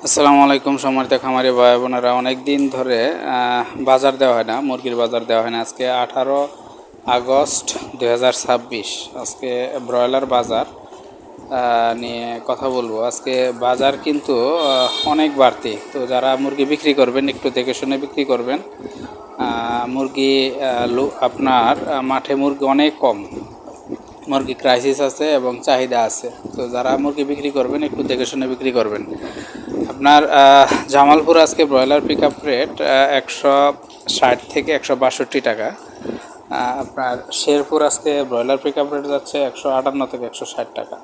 আসসালামু আলাইকুম সম্মানিত খামারি ভাই বোনেরা। অনেক দিন ধরে বাজার দেওয়া হয় না, মুরগির বাজার দেওয়া হয় না। আজকে 18 আগস্ট 2026 আজকে ব্রয়লার বাজার নিয়ে কথা বলবো। আজকে বাজার কিন্তু অনেক বাড়তি, তো যারা মুরগি বিক্রি করবেন একটু দেখে শুনে বিক্রি করবেন। মুরগি আপনার মাঠে মুরগি অনেক কম, মুরগি ক্রাইসিস আছে এবং চাহিদা আছে। তো যারা মুরগি বিক্রি করবেন একটু দেখে শুনে বিক্রি করবেন। আপনার জামালপুর আজকে ব্রয়লার পিক আপ রেট 160 থেকে 162 টাকা। আপনার শেরপুর আজকে ব্রয়লার পিক আপ রেট যাচ্ছে 158 থেকে 160 টাকা।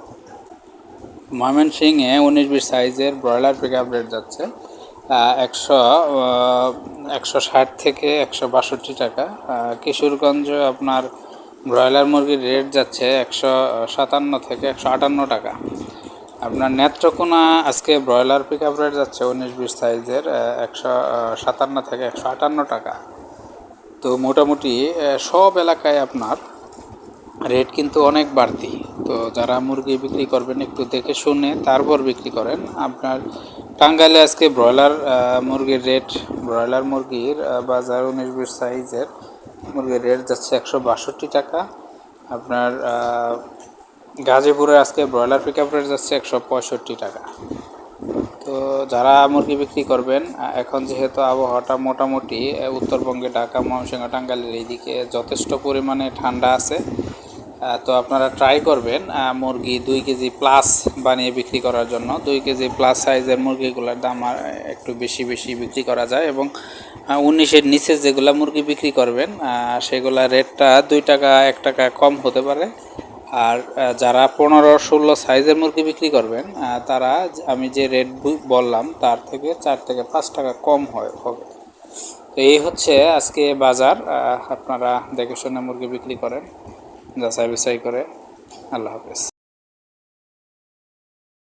ময়মনসিংহে 19-20 সাইজের ব্রয়লার পিক আপ রেট যাচ্ছে 160 থেকে 162 টাকা। কিশোরগঞ্জ আপনার ব্রয়লার মুরগির রেট যাচ্ছে 157 থেকে 158 টাকা। আপনার নেত্রকোনা আজকে ব্রয়লার পিক আপ রেট যাচ্ছে 19-20 সাইজের 157 থেকে 158 টাকা। তো মোটামুটি সব এলাকায় আপনার রেট কিন্তু অনেক বাড়তি। তো যারা মুরগি বিক্রি করবেন একটু দেখে শুনে তারপর বিক্রি করেন। আপনার টাঙ্গাইলে আজকে ব্রয়লার মুরগির বাজার 19-20 সাইজের মুরগির রেট যাচ্ছে 162 টাকা। আপনার গাজীপুরে আজকে ব্রয়লার পিক আপ রেট যাচ্ছে 165 টাকা। তো যারা মুরগি বিক্রি করবেন, এখন যেহেতু আবহাওয়াটা মোটামুটি উত্তরবঙ্গে ঢাকা, ময়মনসিংহ, টাঙ্গাইলের এইদিকে যথেষ্ট পরিমাণে ঠান্ডা আছে, তো আপনারা ট্রাই করবেন মুরগি 2 কেজি প্লাস বানিয়ে বিক্রি করার জন্য। 2 কেজি প্লাস সাইজের মুরগিগুলোর দাম একটু বেশি বিক্রি করা যায়, এবং 19-এর নিচে যেগুলো মুরগি বিক্রি করবেন সেগুলা রেটটা 2 টাকা 1 টাকা কম হতে পারে। আর যারা 15-16 সাইজের মুরগি বিক্রি করবেন তারা আমি যে রেট বললাম তার থেকে 4 থেকে 5 টাকা কম হবে। তো এই হচ্ছে আজকে বাজার। আপনারা দেখে শুনে মুরগি বিক্রি করেন, যাচাই বাছাই করে। আল্লাহ হাফেজ।